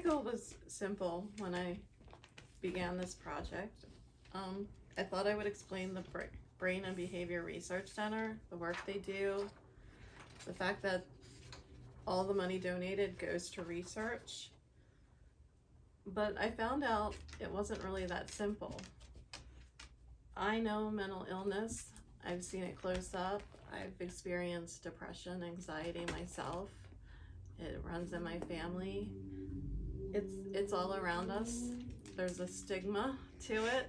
My goal was simple when I began this project. I thought I would explain the Brain and Behavior Research Center, the work they do, the fact that all the money donated goes to research. But I found out it wasn't really that simple. I know mental illness. I've seen it close up. I've experienced depression, anxiety myself. It runs in my family. It's all around us. There's a stigma to it.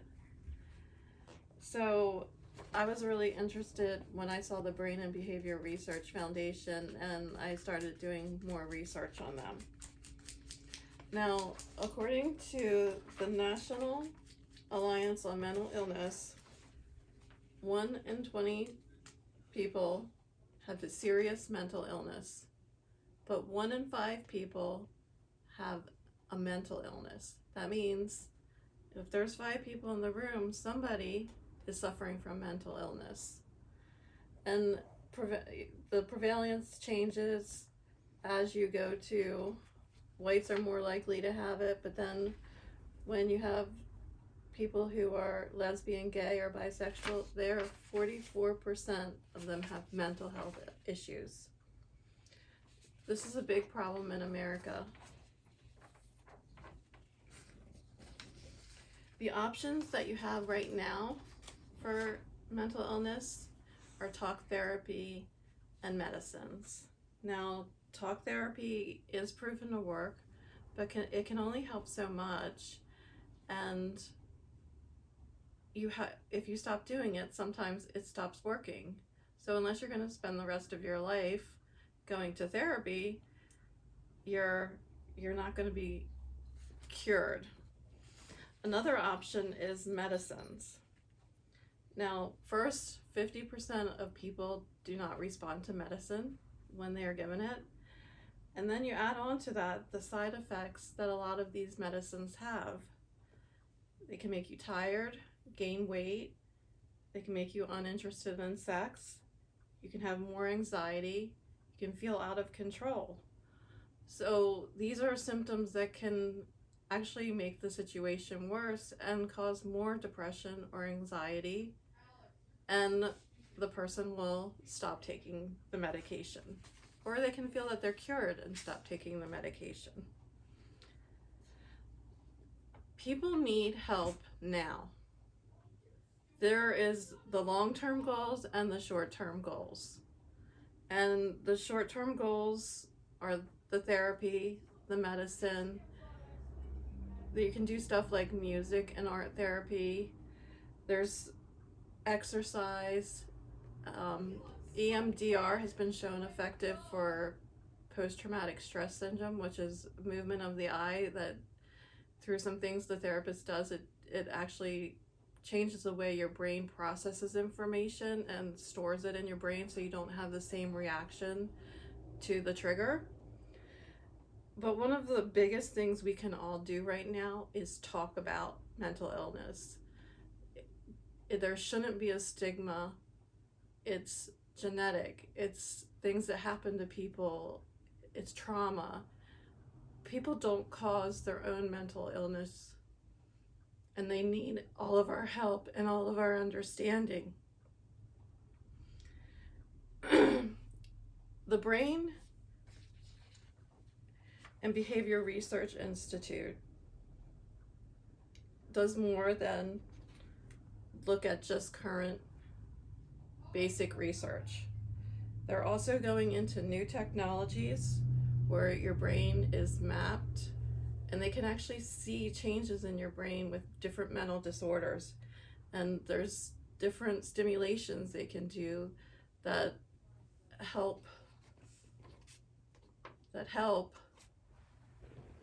So I was really interested when I saw the Brain and Behavior Research Foundation, and I started doing more research on them. Now, according to the National Alliance on Mental Illness, 1 in 20 people have a serious mental illness, but 1 in 5 people have a mental illness. That means if there's 5 people in the room, somebody is suffering from mental illness. And the prevalence changes as you go to whites are more likely to have it, but then when you have people who are lesbian, gay, or bisexual, 44% of them have mental health issues. This is a big problem in America. The options that you have right now for mental illness are talk therapy and medicines. Now, talk therapy is proven to work, but it can only help so much, and if you stop doing it, sometimes it stops working. So unless you're going to spend the rest of your life going to therapy, you're not going to be cured. Another option is medicines. Now, first, 50% of people do not respond to medicine when they are given it. And then you add on to that the side effects that a lot of these medicines have. They can make you tired, gain weight, they can make you uninterested in sex, you can have more anxiety, you can feel out of control. So these are symptoms that can actually make the situation worse and cause more depression or anxiety, and the person will stop taking the medication. Or they can feel that they're cured and stop taking the medication. People need help now. There is the long-term goals and the short-term goals. And the short-term goals are the therapy, the medicine. You can do stuff like music and art therapy. There's exercise. EMDR has been shown effective for post-traumatic stress syndrome, which is movement of the eye that through some things the therapist does, it actually changes the way your brain processes information and stores it in your brain so you don't have the same reaction to the trigger. But one of the biggest things we can all do right now is talk about mental illness. There shouldn't be a stigma. It's genetic. It's things that happen to people. It's trauma. People don't cause their own mental illness, and they need all of our help and all of our understanding. The Brain and Behavior Research Institute does more than look at just current basic research. They're also going into new technologies where your brain is mapped and they can actually see changes in your brain with different mental disorders. And there's different stimulations they can do that help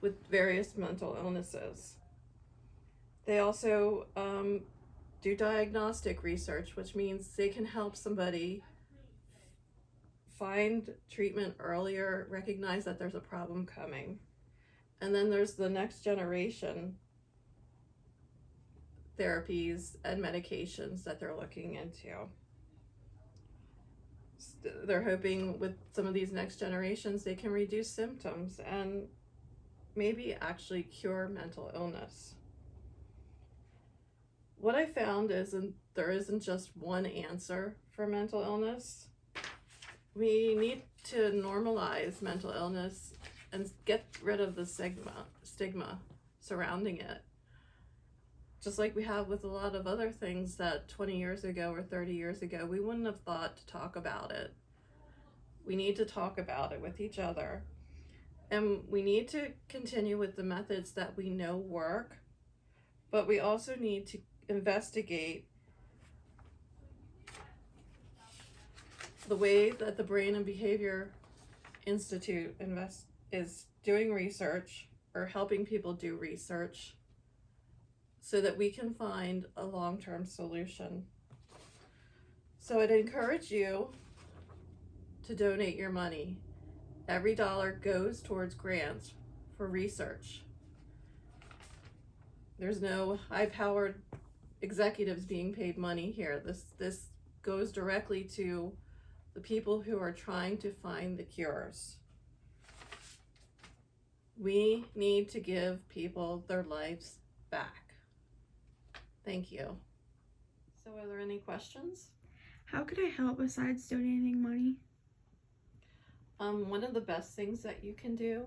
with various mental illnesses. They also do diagnostic research, which means they can help somebody find treatment earlier, recognize that there's a problem coming. And then there's the next generation therapies and medications that they're looking into. They're hoping with some of these next generations they can reduce symptoms and maybe actually cure mental illness. What I found is there isn't just one answer for mental illness. We need to normalize mental illness and get rid of the stigma surrounding it. Just like we have with a lot of other things that 20 years ago or 30 years ago, we wouldn't have thought to talk about it. We need to talk about it with each other. And we need to continue with the methods that we know work, but we also need to investigate the way that the Brain and Behavior Institute is doing research or helping people do research so that we can find a long-term solution. So I'd encourage you to donate your money. Every dollar goes towards grants for research. There's no high-powered executives being paid money here. This goes directly to the people who are trying to find the cures. We need to give people their lives back. Thank you. So are there any questions? How could I help besides donating money? One of the best things that you can do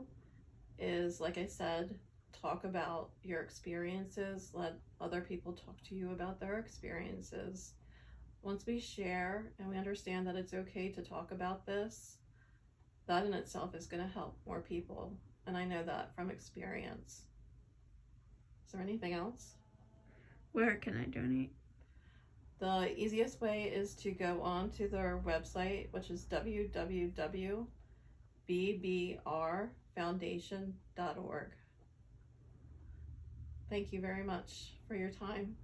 is, like I said, talk about your experiences. Let other people talk to you about their experiences. Once we share and we understand that it's okay to talk about this, that in itself is going to help more people. And I know that from experience. Is there anything else? Where can I donate? The easiest way is to go on to their website, which is www.bbrfoundation.org. Thank you very much for your time.